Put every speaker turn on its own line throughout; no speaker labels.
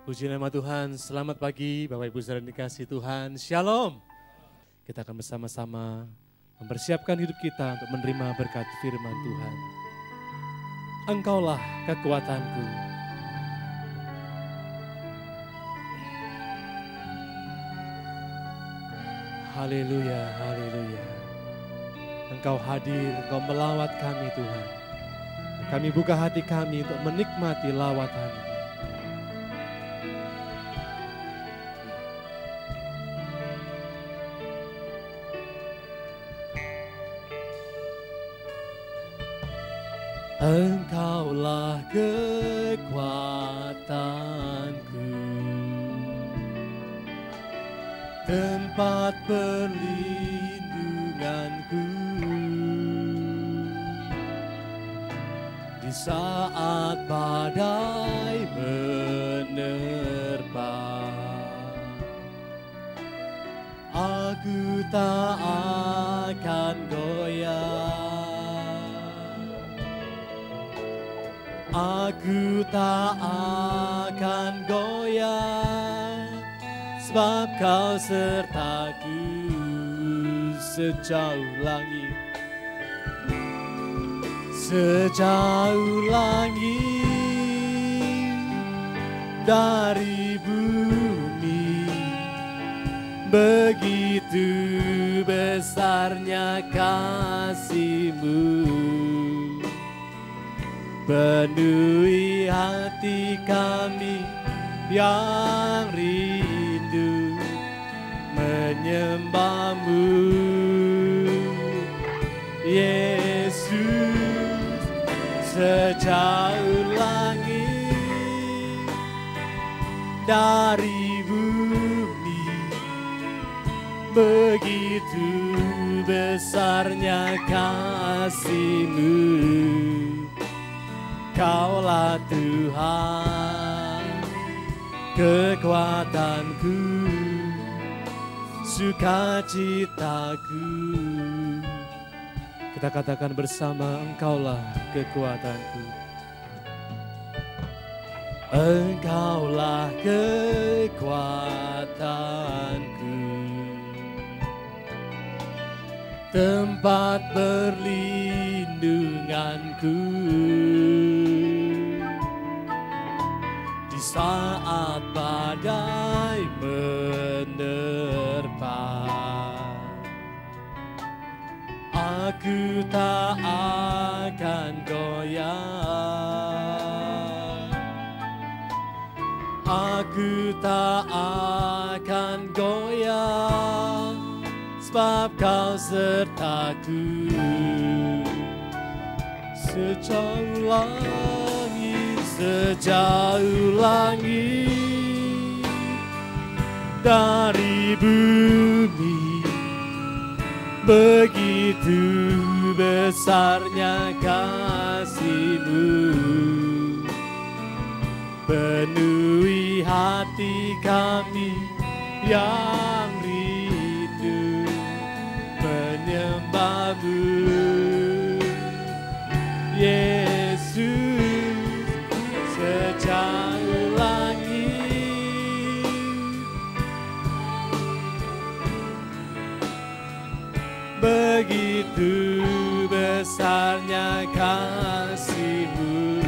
Puji nama Tuhan, selamat pagi Bapak Ibu Saudara dikasih Tuhan, Shalom. Kita akan bersama-sama mempersiapkan hidup kita untuk menerima berkat firman Tuhan. Engkaulah kekuatanku. Haleluya, haleluya. Engkau hadir, Engkau melawat kami Tuhan. Kami buka hati kami untuk menikmati lawatan-Mu. Engkaulah kekuatanku, tempat perlindunganku di saat badai menerpa. Aku tak akan goyah. Aku tak akan goyah, sebab Kau sertaku sejauh langit. Sejauh langit dari bumi, begitu besarnya kasih-Mu. Penuhi hati kami yang rindu menyembah-Mu, Yesus. Sejauh langit dari bumi, begitu besarnya kasih-Mu. Kaulah Tuhan, kekuatanku, sukacitaku. Kita katakan bersama, Engkaulah kekuatanku. Engkaulah kekuatanku, tempat perlindunganku di saat badai menerpa. Aku tak akan goyah. Aku tak akan goyah, sebab Kau sertaku sejauh langit, sejauh langit dari bumi, begitu besarnya kasih-Mu. Penuhi hati kami yang rindu menyembah-Mu, Yesus. Sejauh langit begitu besarnya kasih-Mu.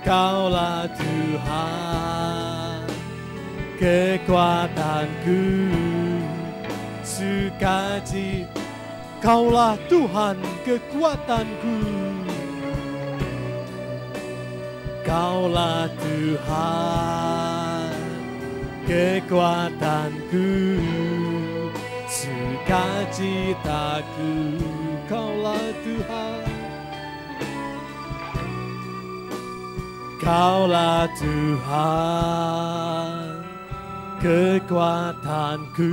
Kaulah Tuhan, kekuatanku, sukacita. Kaulah Tuhan, kekuatanku. Kaulah Tuhan, kekuatanku, sukacitaku. Kaulah Tuhan, Kaulah Tuhan, kekuatanku,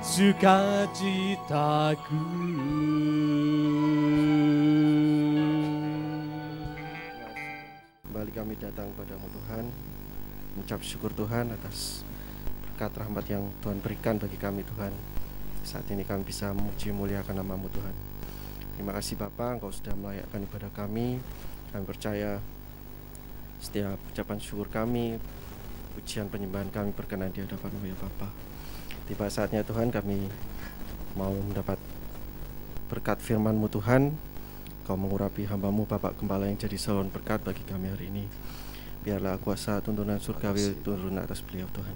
sukacitaku.
Kembali kami datang padamu Tuhan, mengucap syukur Tuhan atas berkat rahmat yang Tuhan berikan bagi kami Tuhan. Saat ini kami bisa memuji muliakan nama-Mu Tuhan. Terima kasih Bapa, Engkau sudah melayakkan ibadah kami. Kami percaya Setiap ucapan syukur kami, pujian penyembahan kami berkenan di hadapan-Mu ya Bapa. Tiba saatnya Tuhan, kami mau mendapat berkat firman-Mu Tuhan. Kau mengurapi hamba-Mu Bapak Gembala yang jadi salon berkat bagi kami hari ini. Biarlah kuasa tuntunan surgawi turun atas beliau Tuhan.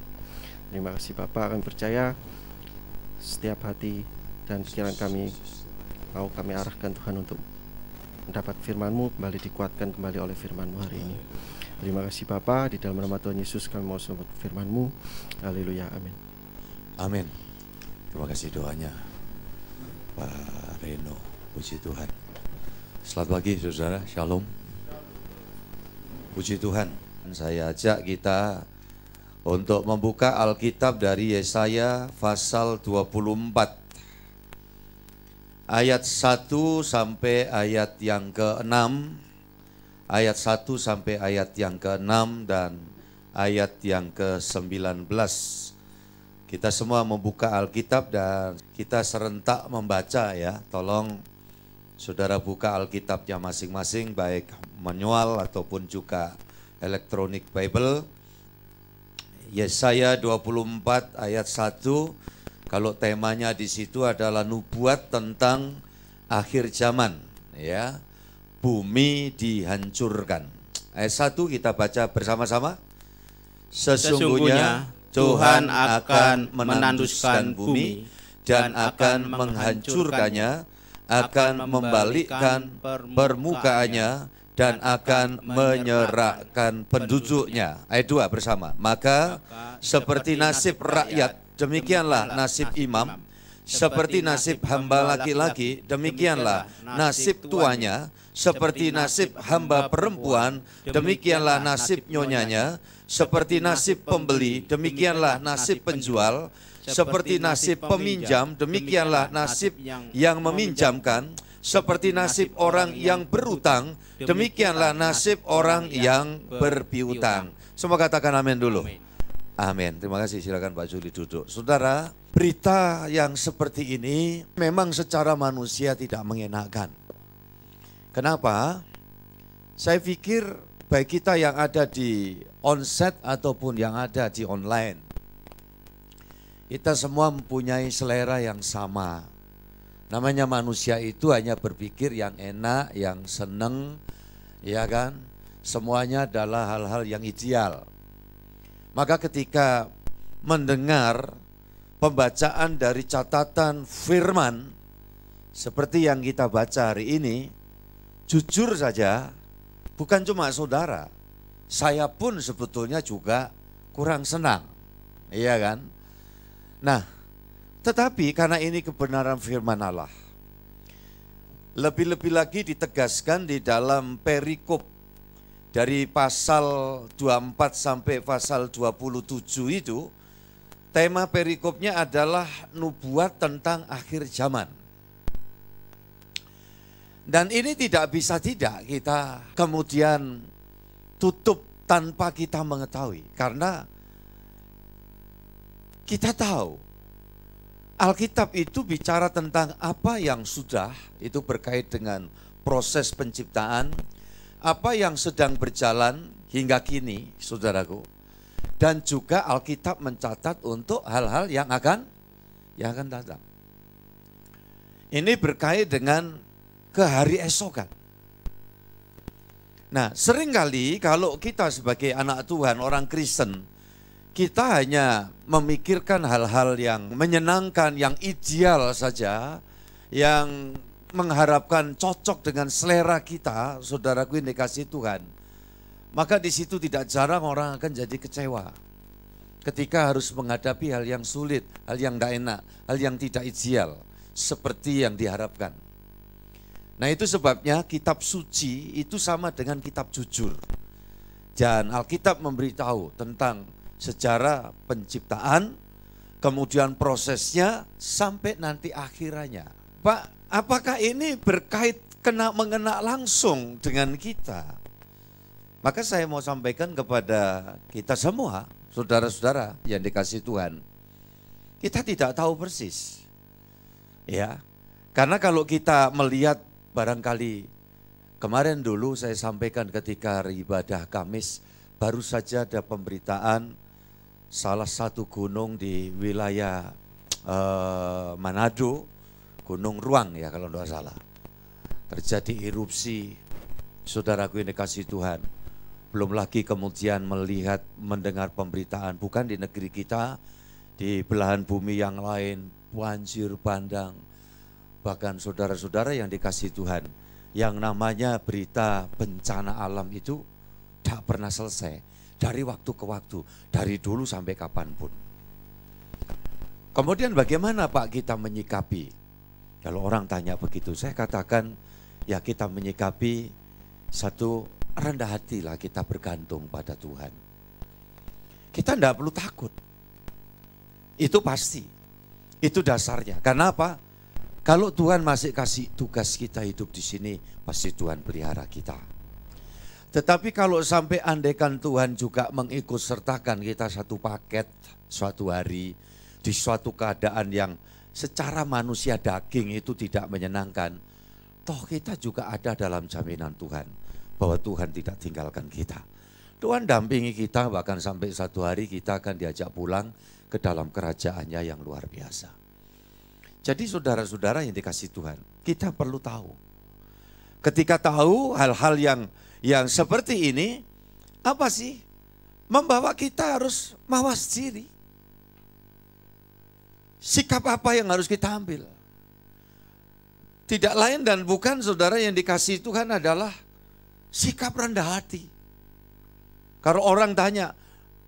Terima kasih Bapak, kami percaya setiap hati dan pikiran kami mau kami arahkan Tuhan untuk mendapat firman-Mu, kembali dikuatkan kembali oleh firman-Mu hari ini. Terima kasih Bapa, di dalam nama Tuhan Yesus kami mau sambut firman-Mu. Haleluya, amin.
Amin. Terima kasih doanya Pak Reno, puji Tuhan. Selamat pagi saudara, shalom. Puji Tuhan, saya ajak kita untuk membuka Alkitab dari Yesaya pasal 24. Ayat 1 sampai ayat yang ke-6, ayat 1 sampai ayat yang ke-6 dan ayat yang ke-19. Kita semua membuka Alkitab dan kita serentak membaca ya. Tolong saudara buka Alkitabnya masing-masing, baik manual ataupun juga elektronik Bible. Yesaya 24 ayat 1. Kalau temanya di situ adalah nubuat tentang akhir zaman, ya. Bumi dihancurkan. Ayat 1 kita baca bersama-sama. Sesungguhnya Tuhan akan menanduskan bumi dan akan menghancurkannya, akan membalikkan permukaannya dan akan menyerahkan penduduknya. Ayat 2 bersama. Maka seperti nasib rakyat, demikianlah nasib imam, seperti nasib hamba laki-laki, demikianlah nasib tuanya, seperti nasib hamba perempuan, demikianlah nasib nyonyanya, seperti nasib pembeli, demikianlah nasib penjual, seperti nasib peminjam, demikianlah nasib yang meminjamkan, seperti nasib orang yang berutang, demikianlah nasib orang yang berpiutang. Semua katakan amin dulu. Amin. Terima kasih. Silakan Pak Juli duduk. Saudara, berita yang seperti ini memang secara manusia tidak mengenakan. Kenapa? Saya pikir baik kita yang ada di onset ataupun yang ada di online, kita semua mempunyai selera yang sama. Namanya manusia itu hanya berpikir yang enak, yang seneng, ya kan? Semuanya adalah hal-hal yang ideal. Maka ketika mendengar pembacaan dari catatan firman seperti yang kita baca hari ini, jujur saja bukan cuma saudara, saya pun sebetulnya juga kurang senang, iya kan? Nah, tetapi karena ini kebenaran firman Allah, lebih-lebih lagi ditegaskan di dalam perikop dari pasal 24 sampai pasal 27 itu, tema perikopnya adalah nubuat tentang akhir zaman. Dan ini tidak bisa tidak kita kemudian tutup tanpa kita mengetahui. Karena kita tahu Alkitab itu bicara tentang apa yang sudah, itu berkait dengan proses penciptaan, apa yang sedang berjalan hingga kini, saudaraku. Dan juga Alkitab mencatat untuk hal-hal yang akan datang. Ini berkait dengan kehari esokan. Nah, seringkali kalau kita sebagai anak Tuhan, orang Kristen, kita hanya memikirkan hal-hal yang menyenangkan, yang ideal saja, yang mengharapkan cocok dengan selera kita, saudaraku yang dikasih Tuhan. Maka di situ tidak jarang orang akan jadi kecewa ketika harus menghadapi hal yang sulit, hal yang tidak enak, hal yang tidak ideal seperti yang diharapkan. Nah, itu sebabnya kitab suci itu sama dengan kitab jujur. Dan Alkitab memberitahu tentang sejarah penciptaan, kemudian prosesnya sampai nanti akhirannya. Pak, apakah ini mengena langsung dengan kita? Maka saya mau sampaikan kepada kita semua, saudara-saudara yang dikasih Tuhan, kita tidak tahu persis. Ya, karena kalau kita melihat barangkali Kemarin dulu saya sampaikan ketika hari ibadah Kamis, baru saja ada pemberitaan salah satu gunung di wilayah Manado, Gunung Ruang ya kalau tidak salah. Terjadi erupsi, saudaraku yang dikasihi Tuhan. Belum lagi kemudian melihat, mendengar pemberitaan, bukan di negeri kita, di belahan bumi yang lain, banjir bandang. Bahkan saudara-saudara yang dikasihi Tuhan, yang namanya berita bencana alam itu tidak pernah selesai. Dari waktu ke waktu, dari dulu sampai kapanpun. Kemudian bagaimana Pak kita menyikapi? Kalau orang tanya begitu, saya katakan ya kita menyikapi satu, rendah hatilah, kita bergantung pada Tuhan. Kita tidak perlu takut. Itu pasti. Itu dasarnya. Karena apa? Kalau Tuhan masih kasih tugas kita hidup di sini, pasti Tuhan pelihara kita. Tetapi kalau sampai andaikan Tuhan juga mengikut sertakan kita satu paket suatu hari, di suatu keadaan yang secara manusia daging itu tidak menyenangkan, toh kita juga ada dalam jaminan Tuhan, bahwa Tuhan tidak tinggalkan kita. Tuhan dampingi kita, bahkan sampai satu hari kita akan diajak pulang ke dalam kerajaannya yang luar biasa. Jadi saudara-saudara yang dikasihi Tuhan, kita perlu tahu. Ketika tahu hal-hal yang seperti ini, apa sih? Membawa kita harus mawas diri. Sikap apa yang harus kita ambil? Tidak lain dan bukan saudara yang dikasihi Tuhan adalah sikap rendah hati. Kalau orang tanya,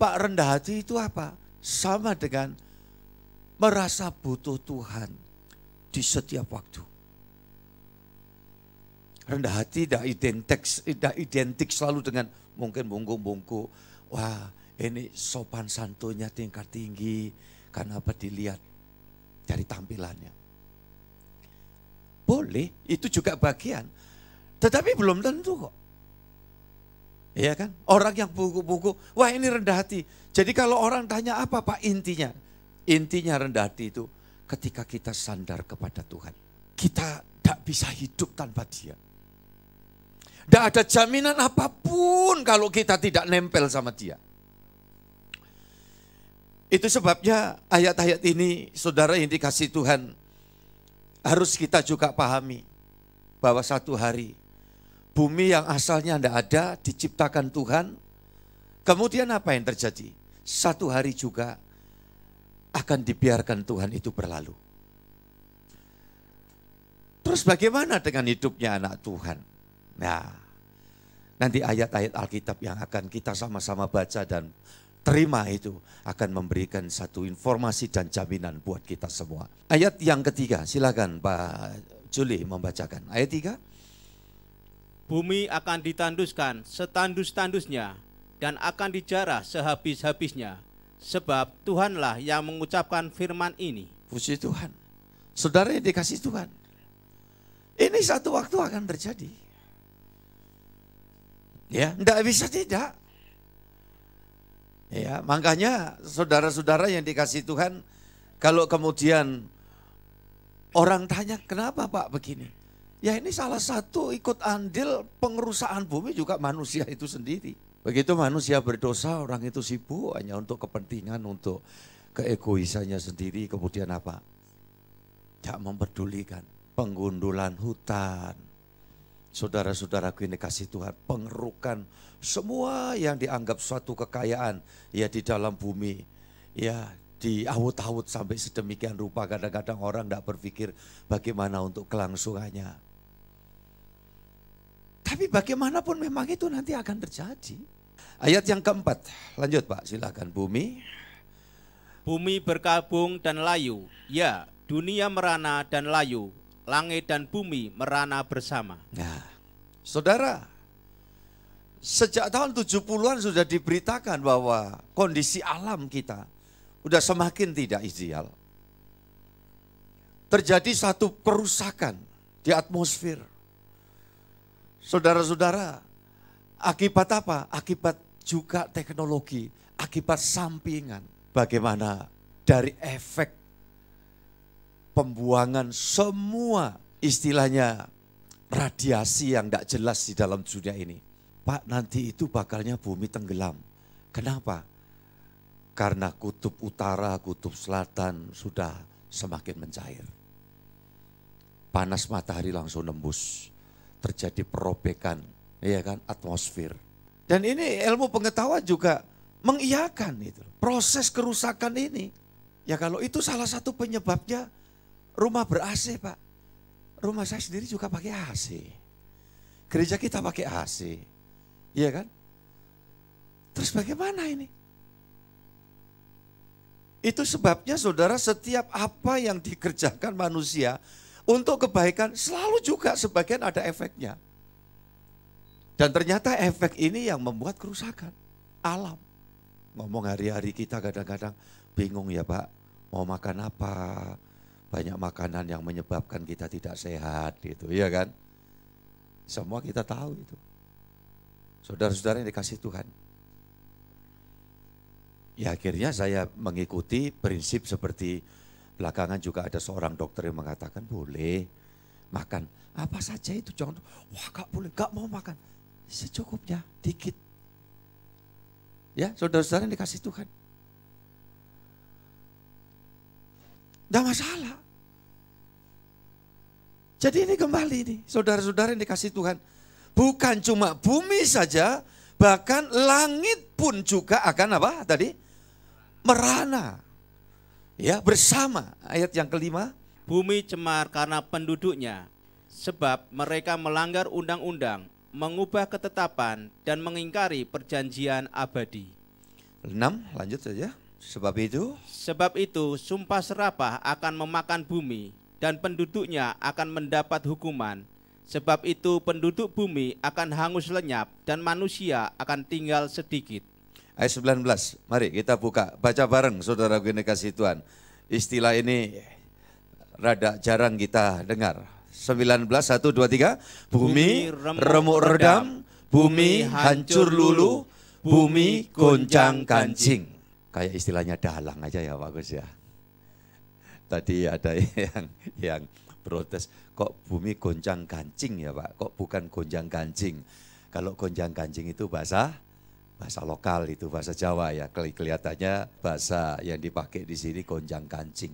Pak rendah hati itu apa? Sama dengan merasa butuh Tuhan di setiap waktu. Rendah hati tidak identik selalu dengan mungkin bungkuk-bungkuk. Wah ini sopan santunnya tingkat tinggi. Karena apa? Dilihat dari tampilannya. Boleh, itu juga bagian. Tetapi belum tentu kok. Iya kan? Orang yang bungkuk-bungkuk, wah ini rendah hati. Jadi kalau orang tanya apa Pak intinya? Intinya rendah hati itu ketika kita sandar kepada Tuhan. Kita tidak bisa hidup tanpa Dia. Tidak ada jaminan apapun kalau kita tidak nempel sama Dia. Itu sebabnya ayat-ayat ini saudara yang dikasihi Tuhan harus kita juga pahami bahwa satu hari bumi yang asalnya tidak ada diciptakan Tuhan. Kemudian apa yang terjadi? Satu hari juga akan dibiarkan Tuhan itu berlalu. Terus bagaimana dengan hidupnya anak Tuhan? Nah, nanti ayat-ayat Alkitab yang akan kita sama-sama baca dan terima itu akan memberikan satu informasi dan jaminan buat kita semua. Ayat yang ketiga, silakan Pak Juli membacakan. Ayat 3.
Bumi akan ditanduskan setandus-tandusnya dan akan dijarah sehabis-habisnya. Sebab Tuhanlah yang mengucapkan firman ini.
Puji Tuhan. Saudara yang dikasihi Tuhan. Ini satu waktu akan terjadi. Ya, tidak bisa tidak. Ya, makanya saudara-saudara yang dikasihi Tuhan, kalau kemudian orang tanya kenapa Pak begini? Ya ini salah satu ikut andil pengerusakan bumi juga manusia itu sendiri. Begitu manusia berdosa, orang itu sibuk hanya untuk kepentingan, untuk keegoisannya sendiri. Kemudian apa? Tidak memperdulikan penggundulan hutan. Saudara-saudaraku yang dikasihi Tuhan, pengerukan semua yang dianggap suatu kekayaan ya di dalam bumi. Ya diawut-awut sampai sedemikian rupa, kadang-kadang orang tidak berpikir bagaimana untuk kelangsungannya. Tapi bagaimanapun memang itu nanti akan terjadi. Ayat yang keempat, lanjut Pak, silakan. Bumi
berkabung dan layu, ya dunia merana dan layu, langit dan bumi merana bersama.
Nah, saudara, sejak tahun 70-an sudah diberitakan bahwa kondisi alam kita sudah semakin tidak ideal. Terjadi satu kerusakan di atmosfer. Saudara-saudara, akibat apa? Akibat juga teknologi, akibat sampingan. Bagaimana dari efek pembuangan semua istilahnya radiasi yang tidak jelas di dalam dunia ini. Pak, nanti itu bakalnya bumi tenggelam. Kenapa? Karena kutub utara, kutub selatan sudah semakin mencair. Panas matahari langsung nembus. Terjadi perobekan, ya kan, atmosfer. Dan ini ilmu pengetahuan juga mengiyakan itu. Proses kerusakan ini. Ya kalau itu salah satu penyebabnya rumah ber-AC, Pak. Rumah saya sendiri juga pakai AC. Gereja kita pakai AC. Iya kan? Terus bagaimana ini? Itu sebabnya saudara, setiap apa yang dikerjakan manusia untuk kebaikan selalu juga sebagian ada efeknya. Dan ternyata efek ini yang membuat kerusakan alam. Ngomong hari-hari kita kadang-kadang bingung ya Pak, mau makan apa? Banyak makanan yang menyebabkan kita tidak sehat gitu, ya kan? Semua kita tahu itu. Saudara-saudara yang dikasih Tuhan. Ya akhirnya saya mengikuti prinsip seperti belakangan juga ada seorang dokter yang mengatakan boleh makan apa saja itu, jangan, wah gak boleh, gak mau makan. Secukupnya, dikit. Ya saudara-saudara yang dikasih Tuhan. Tidak masalah. Jadi ini kembali nih, saudara-saudara yang dikasih Tuhan. Bukan cuma bumi saja, bahkan langit pun juga akan apa tadi? Merana. Ya, bersama. Ayat yang kelima.
Bumi cemar karena penduduknya, sebab mereka melanggar undang-undang, mengubah ketetapan, dan mengingkari perjanjian abadi.
6, lanjut saja. Sebab itu sumpah serapah akan memakan bumi dan penduduknya akan mendapat hukuman. Sebab itu penduduk bumi akan hangus lenyap dan manusia akan tinggal sedikit. Ayat 19, mari kita buka, baca bareng saudara gue kasih Tuhan. Istilah ini rada jarang kita dengar. 19, 1, 2, 3. Bumi remuk redam, bumi hancur luluh, bumi goncang kancing. Kayak istilahnya dalang aja ya Pak Gus ya. Tadi ada yang protes, kok bumi goncang kancing ya Pak, kok bukan gonjang kancing. Kalau gonjang kancing itu bahasa lokal, itu bahasa Jawa ya. Kelihatannya bahasa yang dipakai di sini gonjang kancing.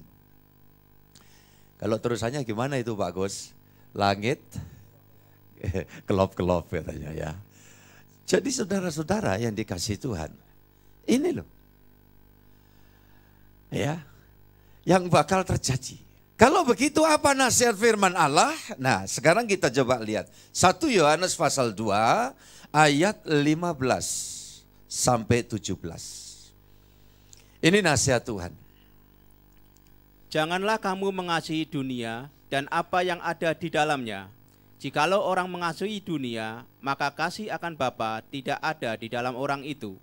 Kalau terusannya gimana itu Pak Gus? Langit kelop-kelop katanya ya. Jadi saudara-saudara yang dikasih Tuhan, ini loh. Ya, yang bakal terjadi. Kalau begitu apa nasihat firman Allah? Nah sekarang kita coba lihat. 1 Yohanes pasal 2 ayat 15 sampai 17. Ini nasihat Tuhan.
Janganlah kamu mengasihi dunia dan apa yang ada di dalamnya. Jikalau orang mengasihi dunia, maka kasih akan Bapa tidak ada di dalam orang itu.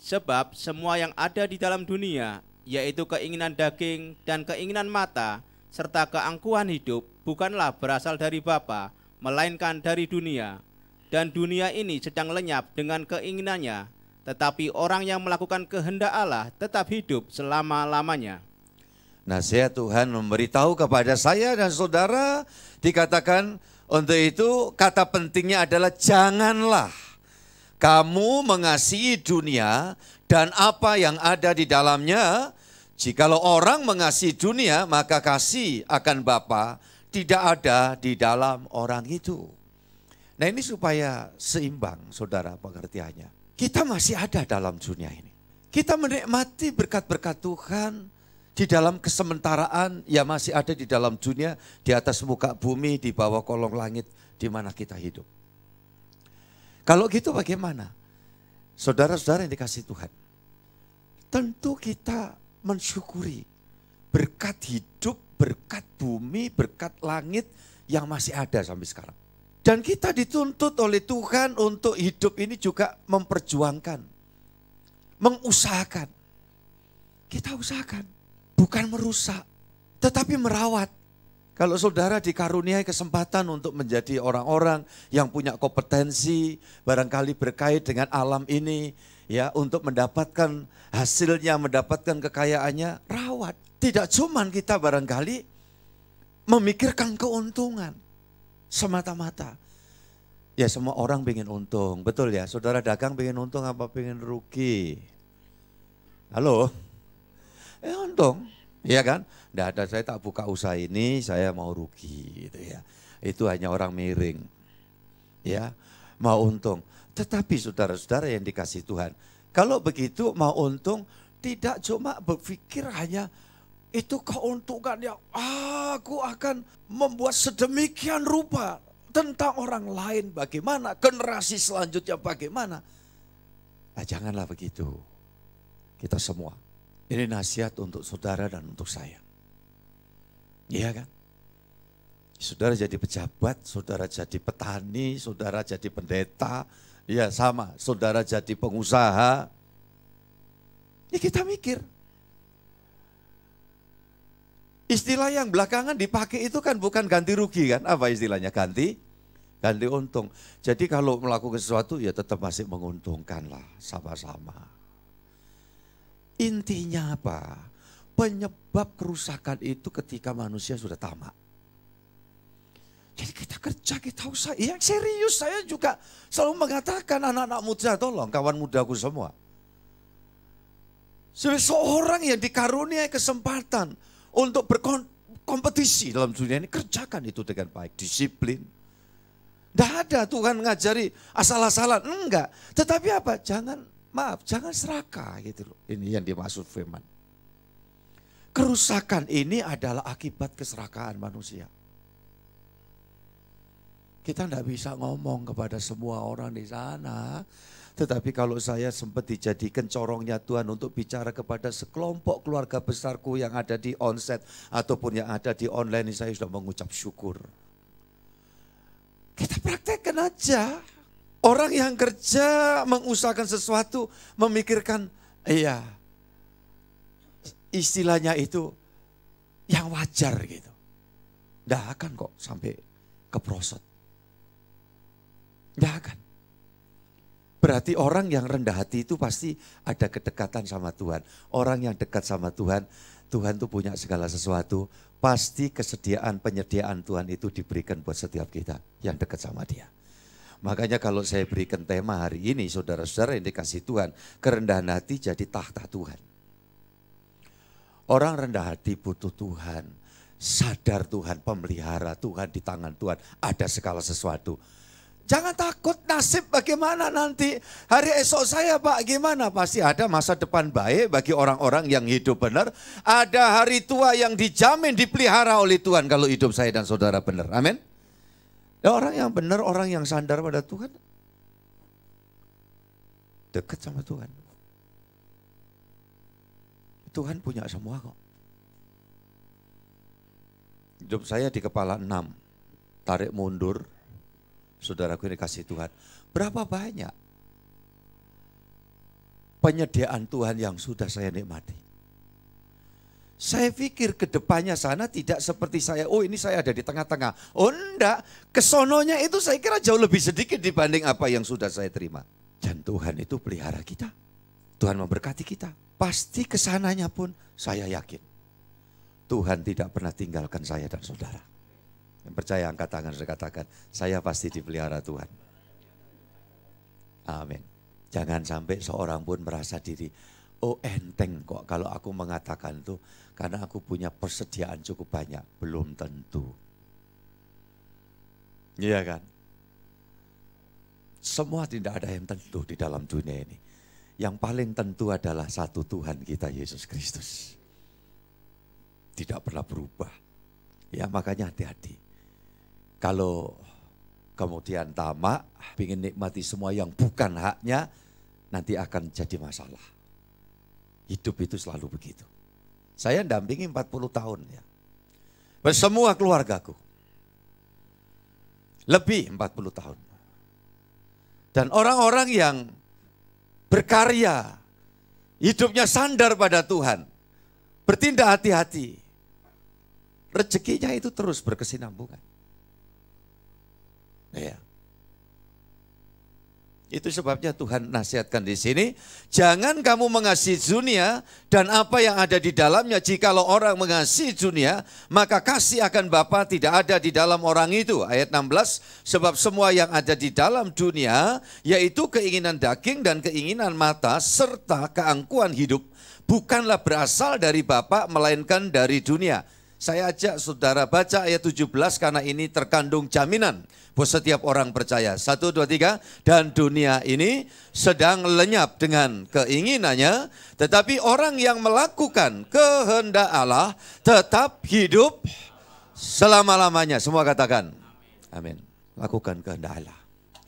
Sebab semua yang ada di dalam dunia, yaitu keinginan daging dan keinginan mata, serta keangkuhan hidup, bukanlah berasal dari Bapa, melainkan dari dunia. Dan dunia ini sedang lenyap dengan keinginannya, tetapi orang yang melakukan kehendak Allah tetap hidup selama-lamanya.
Nasihat Tuhan memberitahu kepada saya dan saudara, dikatakan untuk itu kata pentingnya adalah janganlah kamu mengasihi dunia dan apa yang ada di dalamnya. Jikalau orang mengasihi dunia, maka kasih akan Bapa tidak ada di dalam orang itu. Nah ini supaya seimbang saudara pengertiannya. Kita masih ada dalam dunia ini. Kita menikmati berkat-berkat Tuhan di dalam kesementaraan yang masih ada di dalam dunia, di atas muka bumi, di bawah kolong langit, di mana kita hidup. Kalau gitu bagaimana? Saudara-saudara yang dikasih Tuhan, tentu kita mensyukuri berkat hidup, berkat bumi, berkat langit yang masih ada sampai sekarang. Dan kita dituntut oleh Tuhan untuk hidup ini juga memperjuangkan, mengusahakan. Kita usahakan, bukan merusak, tetapi merawat. Kalau saudara dikaruniai kesempatan untuk menjadi orang-orang yang punya kompetensi, barangkali berkait dengan alam ini, ya, untuk mendapatkan hasilnya, mendapatkan kekayaannya, rawat. Tidak cuman kita barangkali memikirkan keuntungan, semata-mata. Ya semua orang pengen untung, betul ya? Saudara dagang pengen untung apa pengen rugi? Halo? Untung, iya kan? Nggak ada, saya tak buka usaha ini, saya mau rugi gitu ya. Itu hanya orang miring, ya mau untung. Tetapi saudara-saudara yang dikasih Tuhan, kalau begitu mau untung, tidak cuma berpikir hanya itu keuntungan yang aku akan membuat sedemikian rupa tentang orang lain bagaimana, generasi selanjutnya bagaimana. Nah, janganlah begitu. Kita semua, ini nasihat untuk saudara dan untuk saya. Iya kan? Saudara jadi pejabat, saudara jadi petani, saudara jadi pendeta, ya sama, saudara jadi pengusaha. Ya kita mikir. Istilah yang belakangan dipakai itu kan bukan ganti rugi kan? Apa istilahnya? Ganti untung. Jadi kalau melakukan sesuatu ya tetap masih menguntungkan lah, sama-sama. Intinya apa? Penyebab kerusakan itu ketika manusia sudah tamak. Jadi kita kerja, kita usaha. Yang serius saya juga selalu mengatakan anak-anak muda, tolong kawan mudaku semua. Seorang yang dikaruniai kesempatan untuk berkompetisi dalam dunia ini, kerjakan itu dengan baik, disiplin. Tidak ada Tuhan ngajari asal-asalan, enggak. Tetapi apa? Jangan serakah gitu loh. Ini yang dimaksud firman. Kerusakan ini adalah akibat keserakahan manusia. Kita tidak bisa ngomong kepada semua orang di sana. Tetapi kalau saya sempat dijadikan corongnya Tuhan untuk bicara kepada sekelompok keluarga besarku yang ada di onset ataupun yang ada di online, saya sudah mengucap syukur. Kita praktekkan aja. Orang yang kerja mengusahakan sesuatu memikirkan, iya istilahnya itu yang wajar gitu. Tidak akan kok sampai keprosot. Tidak akan. Berarti orang yang rendah hati itu pasti ada kedekatan sama Tuhan. Orang yang dekat sama Tuhan, Tuhan itu punya segala sesuatu. Pasti penyediaan Tuhan itu diberikan buat setiap kita yang dekat sama Dia. Makanya kalau saya berikan tema hari ini, saudara-saudara yang dikasih Tuhan, kerendahan hati jadi tahta Tuhan. Orang rendah hati butuh Tuhan, sadar Tuhan, pemelihara Tuhan, di tangan Tuhan ada segala sesuatu. Jangan takut nasib bagaimana nanti, hari esok saya Pak gimana, pasti ada masa depan baik bagi orang-orang yang hidup benar. Ada hari tua yang dijamin dipelihara oleh Tuhan kalau hidup saya dan saudara benar, amin. Dan orang yang benar, orang yang sandar pada Tuhan, dekat sama Tuhan. Tuhan punya semua kok. Hidup saya di kepala 6, tarik mundur. Saudaraku ini kasih Tuhan, berapa banyak penyediaan Tuhan yang sudah saya nikmati. Saya pikir ke depannya sana tidak seperti saya, oh ini saya ada di tengah-tengah. Oh enggak, kesononya itu saya kira jauh lebih sedikit dibanding apa yang sudah saya terima. Dan Tuhan itu pelihara kita, Tuhan memberkati kita. Pasti kesananya pun saya yakin, Tuhan tidak pernah tinggalkan saya dan saudara. Yang percaya angkat tangan, saya katakan, saya pasti dipelihara Tuhan. Amin. Jangan sampai seorang pun merasa diri, oh enteng kok kalau aku mengatakan itu, karena aku punya persediaan cukup banyak. Belum tentu. Iya kan? Semua tidak ada yang tentu di dalam dunia ini. Yang paling tentu adalah satu Tuhan kita, Yesus Kristus. Tidak pernah berubah. Ya makanya hati-hati. Kalau kemudian tamak, ingin nikmati semua yang bukan haknya, nanti akan jadi masalah. Hidup itu selalu begitu. Saya dampingi 40 tahun ya. Bersemua keluargaku. Lebih 40 tahun. Dan orang-orang yang berkarya, hidupnya sandar pada Tuhan, bertindak hati-hati, rezekinya itu terus berkesinambungan. Ya. Itu sebabnya Tuhan nasihatkan di sini, jangan kamu mengasihi dunia dan apa yang ada di dalamnya. Jikalau orang mengasihi dunia, maka kasih akan Bapa tidak ada di dalam orang itu. Ayat 16, sebab semua yang ada di dalam dunia, yaitu keinginan daging dan keinginan mata, serta keangkuhan hidup, bukanlah berasal dari Bapa, melainkan dari dunia. Saya ajak saudara baca ayat 17 karena ini terkandung jaminan buat setiap orang percaya. 1, 2, 3. Dan dunia ini sedang lenyap dengan keinginannya, tetapi orang yang melakukan kehendak Allah tetap hidup selama-lamanya. Semua katakan amin. Lakukan kehendak Allah,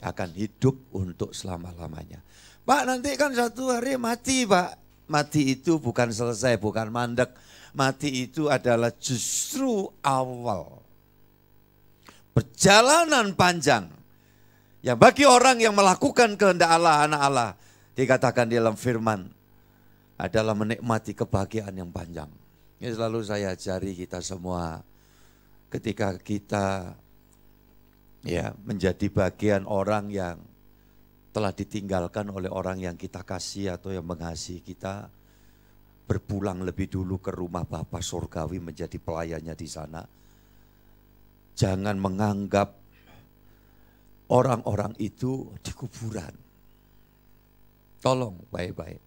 akan hidup untuk selama-lamanya. Pak, nanti kan satu hari mati, Pak. Mati itu bukan selesai, bukan mandek. Mati itu adalah justru awal perjalanan panjang yang bagi orang yang melakukan kehendak Allah, anak Allah, dikatakan dalam firman adalah menikmati kebahagiaan yang panjang. Ini selalu saya ajari kita semua ketika kita menjadi bagian orang yang telah ditinggalkan oleh orang yang kita kasih atau yang mengasihi kita, berpulang lebih dulu ke rumah Bapa Surgawi menjadi pelayannya di sana. Jangan menganggap orang-orang itu di kuburan. Tolong baik-baik.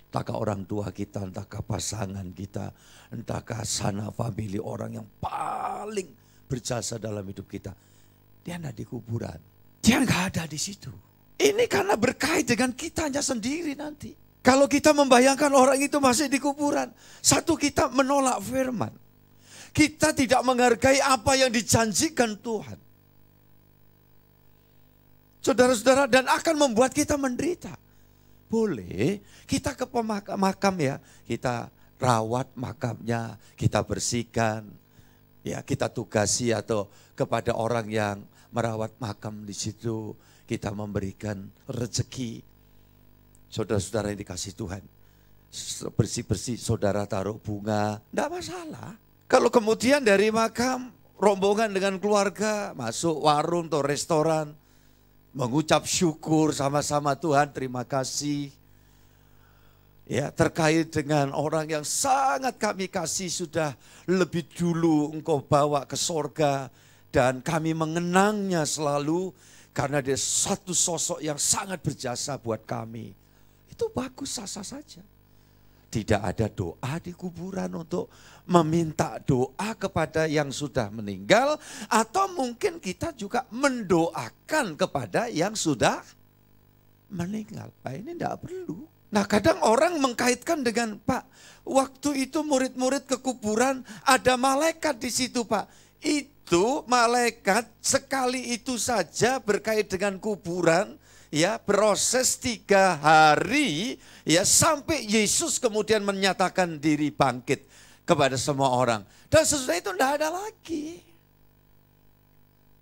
Entahkah orang tua kita, entahkah pasangan kita, entahkah sana famili orang yang paling berjasa dalam hidup kita. Dia tidak di kuburan. Dia nggak ada di situ. Ini karena berkait dengan kitanya sendiri nanti. Kalau kita membayangkan orang itu masih di kuburan, satu, kita menolak firman. Kita tidak menghargai apa yang dijanjikan Tuhan. Saudara-saudara, dan akan membuat kita menderita. Boleh, kita ke makam ya, kita rawat makamnya, kita bersihkan, ya kita tugasi atau kepada orang yang merawat makam di situ, kita memberikan rezeki. Saudara-saudara yang dikasih Tuhan, bersih-bersih saudara taruh bunga, enggak masalah. Kalau kemudian dari makam, rombongan dengan keluarga, masuk warung atau restoran, mengucap syukur sama-sama Tuhan, terima kasih. Ya, terkait dengan orang yang sangat kami kasih sudah lebih dulu engkau bawa ke sorga, dan kami mengenangnya selalu karena dia satu sosok yang sangat berjasa buat kami. Itu bagus, sah-sah saja. Tidak ada doa di kuburan untuk meminta doa kepada yang sudah meninggal, atau mungkin kita juga mendoakan kepada yang sudah meninggal. Nah, ini tidak perlu. Nah, kadang orang mengkaitkan dengan, Pak, waktu itu murid-murid ke kuburan ada malaikat di situ, Pak. Itu malaikat sekali itu saja berkait dengan kuburan, ya, proses 3 hari, ya, sampai Yesus kemudian menyatakan diri bangkit kepada semua orang. Dan sesudah itu tidak ada lagi.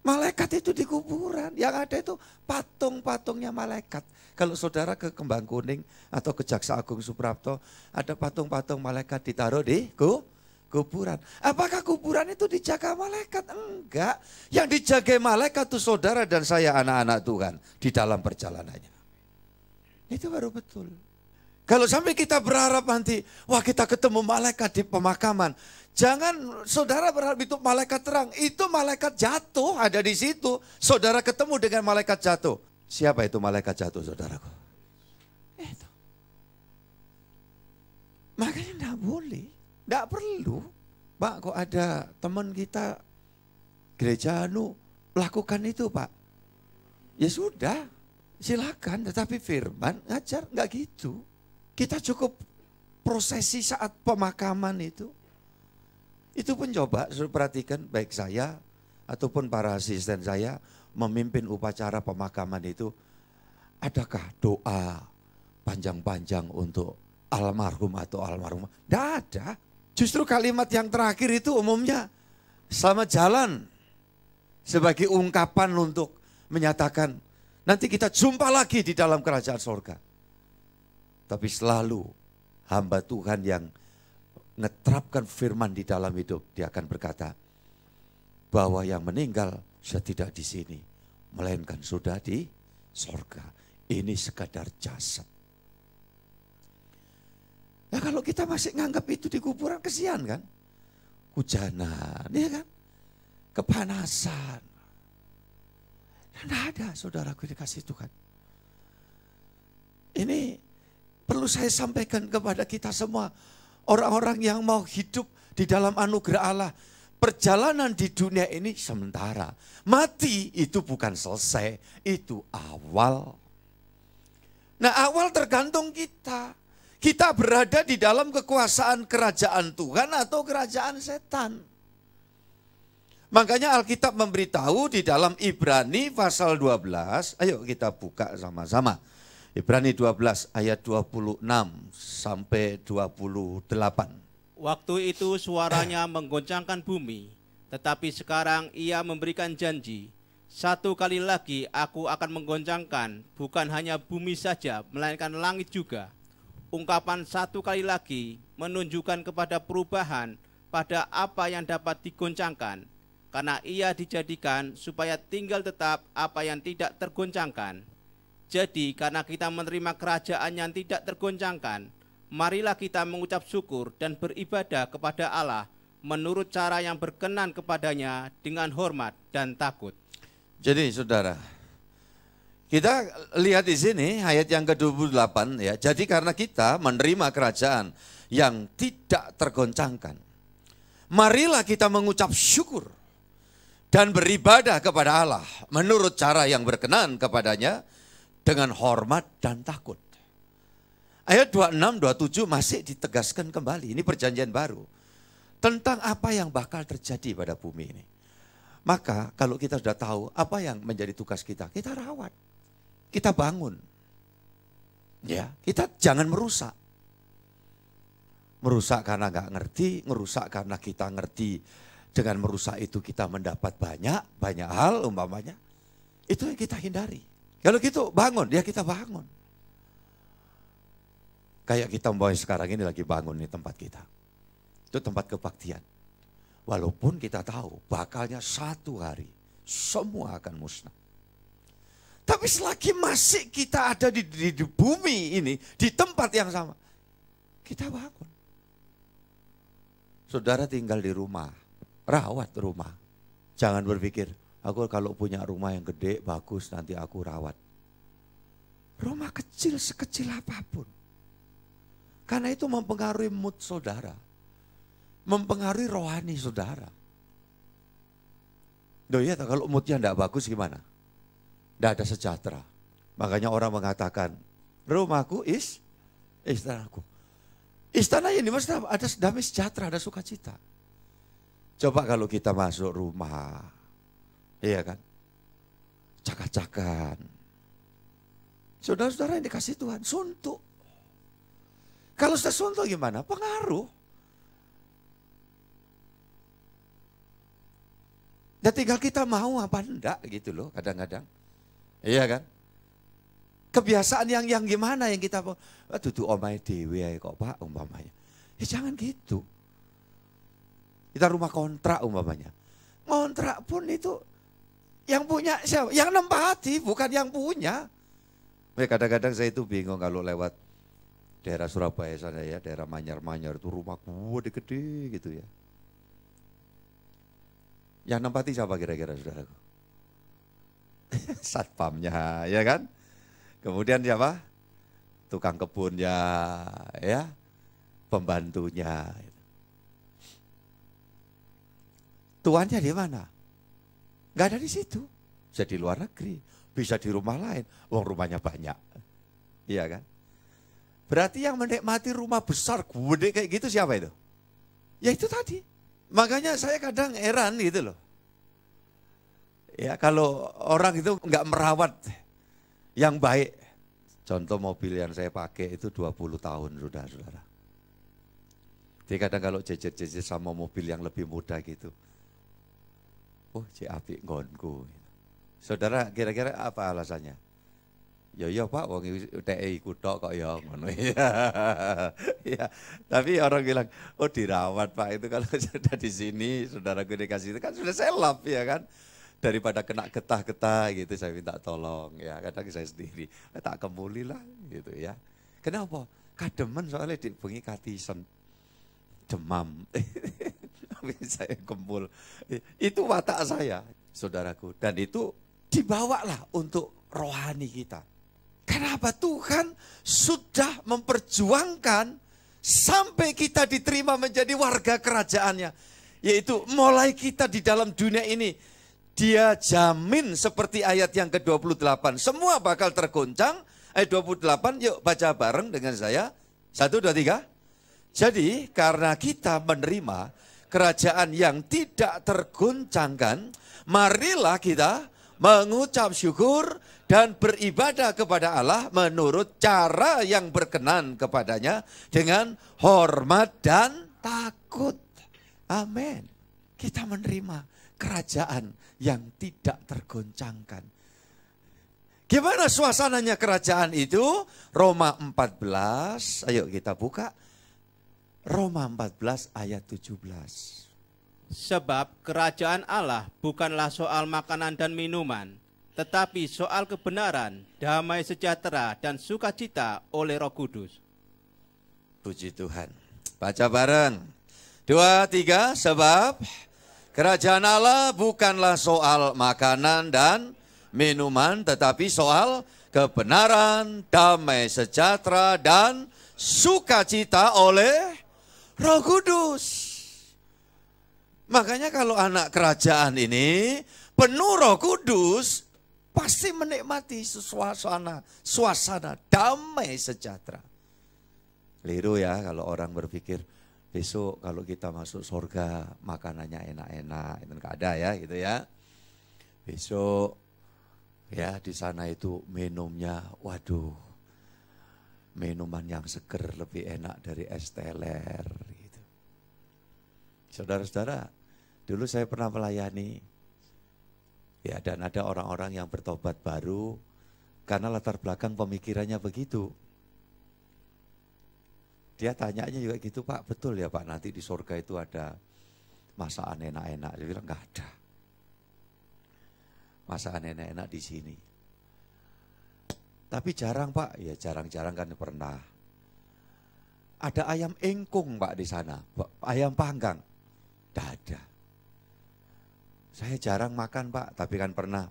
Malaikat itu di kuburan, yang ada itu patung-patungnya malaikat. Kalau saudara ke Kembang Kuning atau ke Jaksa Agung Suprapto, ada patung-patung malaikat ditaruh di kuburan. Apakah kuburan itu dijaga malaikat? Enggak. Yang dijaga malaikat itu saudara dan saya, anak-anak Tuhan, di dalam perjalanannya. Itu baru betul. Kalau sampai kita berharap nanti, wah kita ketemu malaikat di pemakaman. Jangan saudara berharap itu malaikat terang. Itu malaikat jatuh ada di situ. Saudara ketemu dengan malaikat jatuh. Siapa itu malaikat jatuh, saudaraku? Itu. Makanya tidak boleh. Tidak perlu. Pak, kok ada teman kita gereja lakukan itu, Pak. Ya sudah, silakan. Tetapi firman ngajar nggak gitu. Kita cukup prosesi saat pemakaman itu. Itu pun coba perhatikan, baik saya ataupun para asisten saya memimpin upacara pemakaman itu. Adakah doa panjang-panjang untuk almarhum atau almarhumah? Tidak ada. Justru kalimat yang terakhir itu umumnya selamat jalan. Sebagai ungkapan untuk menyatakan nanti kita jumpa lagi di dalam kerajaan sorga. Tapi selalu hamba Tuhan yang menerapkan firman di dalam hidup, dia akan berkata bahwa yang meninggal sudah tidak di sini, melainkan sudah di sorga. ini sekadar jasad. Nah kalau kita masih nganggap itu di kuburan, kesian kan? Hujanan, ya kan? Kepanasan. Tidak ada saudaraku dikasih Tuhan. Ini perlu saya sampaikan kepada kita semua. Orang-orang yang mau hidup di dalam anugerah Allah. Perjalanan di dunia ini sementara. Mati itu bukan selesai, itu awal. Nah awal tergantung kita. Kita berada di dalam kekuasaan kerajaan Tuhan atau kerajaan setan. Makanya Alkitab memberitahu di dalam Ibrani pasal 12. Ayo kita buka sama-sama. Ibrani 12 ayat 26 sampai 28.
Waktu itu suaranya menggoncangkan bumi, tetapi sekarang ia memberikan janji. Satu kali lagi aku akan menggoncangkan bukan hanya bumi saja, melainkan langit juga. Ungkapan satu kali lagi menunjukkan kepada perubahan pada apa yang dapat digoncangkan. Karena ia dijadikan supaya tinggal tetap apa yang tidak tergoncangkan. Jadi karena kita menerima kerajaan yang tidak tergoncangkan, marilah kita mengucap syukur dan beribadah kepada Allah menurut cara yang berkenan kepadanya dengan hormat dan takut.
Jadi saudara, kita lihat di sini ayat yang ke-28 ya. Jadi karena kita menerima kerajaan yang tidak tergoncangkan, marilah kita mengucap syukur dan beribadah kepada Allah menurut cara yang berkenan kepadanya dengan hormat dan takut. Ayat 26, 27 masih ditegaskan kembali. Ini perjanjian baru tentang apa yang bakal terjadi pada bumi ini. Maka kalau kita sudah tahu apa yang menjadi tugas kita rawat. Kita bangun. Ya, kita jangan merusak. Merusak karena nggak ngerti, ngerusak karena kita ngerti. Dengan merusak itu kita mendapat banyak hal umpamanya. Itu yang kita hindari. Kalau gitu bangun, ya kita bangun. Kayak kita umpamanya sekarang ini lagi bangun nih tempat kita. Itu tempat kebaktian. Walaupun kita tahu bakalnya satu hari semua akan musnah. Tapi selagi masih kita ada di bumi ini, di tempat yang sama, kita bangun. Saudara tinggal di rumah, rawat rumah. Jangan berpikir, aku kalau punya rumah yang gede, bagus, nanti aku rawat. Rumah kecil, sekecil apapun. Karena itu mempengaruhi mood saudara. Mempengaruhi rohani saudara. Loh iya, kalau moodnya tidak bagus gimana? Tidak ada sejahtera. Makanya orang mengatakan, rumahku istanaku. Istana ini maksudnya ada damai sejahtera, ada sukacita. Coba kalau kita masuk rumah, iya kan? Cakak-cakan. Saudara-saudara yang dikasih Tuhan, suntuk. Kalau sudah suntuk gimana? Pengaruh. Dan tinggal kita mau apa enggak gitu loh kadang-kadang. Iya kan? Kebiasaan yang gimana yang kita mau, duduk omahe dhewe ae kok Pak umpamanya. Ya jangan gitu. Kita rumah kontrak umpamanya. Kontrak pun itu yang punya siapa? Yang nempati bukan yang punya. Kadang-kadang saya itu bingung kalau lewat daerah Surabaya sana ya, daerah Manyar-Manyar itu rumah gede gitu ya. Yang nempati siapa kira-kira saudaraku? Satpamnya, ya kan? Kemudian siapa? Tukang kebunnya, ya, pembantunya. Tuannya di mana? Gak ada di situ. Bisa di luar negeri, bisa di rumah lain. Wong rumahnya banyak, iya kan? Berarti yang menikmati rumah besar, gede kayak gitu siapa itu? Ya itu tadi. Makanya saya kadang heran gitu loh. Ya kalau orang itu nggak merawat yang baik. Contoh mobil yang saya pakai itu 20 tahun sudah saudara. Jadi kadang kalau jejer-jejer sama mobil yang lebih muda gitu. Oh cik apik nggonku. Saudara kira-kira apa alasannya? Ya Pak, wong TE iku tok kok ya ngono. Ya, tapi orang bilang, "Oh, dirawat Pak, itu kalau sudah di sini, saudara gue dikasih itu kan sudah selap ya kan." Daripada kena getah-getah gitu, saya minta tolong ya. Kadang saya sendiri, tak kemuli lah gitu ya. Kenapa? Kademen soalnya di bengi katisen. Demam. Saya kempul. Itu watak saya, saudaraku. Dan itu dibawalah untuk rohani kita. Kenapa? Tuhan sudah memperjuangkan sampai kita diterima menjadi warga kerajaannya. Yaitu mulai kita di dalam dunia ini, dia jamin seperti ayat yang ke-28. Semua bakal tergoncang. Ayat 28, yuk baca bareng dengan saya. 1, 2, 3. Jadi karena kita menerima kerajaan yang tidak tergoncangkan, marilah kita mengucap syukur dan beribadah kepada Allah menurut cara yang berkenan kepadanya dengan hormat dan takut. Amin. Kita menerima kerajaan yang tidak tergoncangkan. Gimana suasananya kerajaan itu? Roma 14, ayo kita buka. Roma 14 ayat 17.
Sebab kerajaan Allah bukanlah soal makanan dan minuman, tetapi soal kebenaran, damai sejahtera, dan sukacita oleh Roh Kudus.
Puji Tuhan. Baca bareng. 2, 3, sebab kerajaan Allah bukanlah soal makanan dan minuman, tetapi soal kebenaran, damai sejahtera, dan sukacita oleh Roh Kudus. Makanya kalau anak kerajaan ini penuh Roh Kudus, pasti menikmati suasana damai sejahtera. Keliru ya kalau orang berpikir besok kalau kita masuk surga makanannya enak-enak, itu enggak ada ya gitu ya. Besok ya di sana itu minumnya, waduh, minuman yang seger lebih enak dari es teler gitu. Saudara-saudara, dulu saya pernah melayani ya, dan ada orang-orang yang bertobat baru karena latar belakang pemikirannya begitu. Dia tanyanya juga gitu, Pak, betul ya Pak, nanti di surga itu ada masakan enak-enak? Dia bilang enggak ada. Masakan enak-enak di sini. Tapi jarang Pak, ya jarang-jarang kan pernah. Ada ayam engkung Pak di sana, ayam panggang. Tidak ada. Saya jarang makan Pak, tapi kan pernah.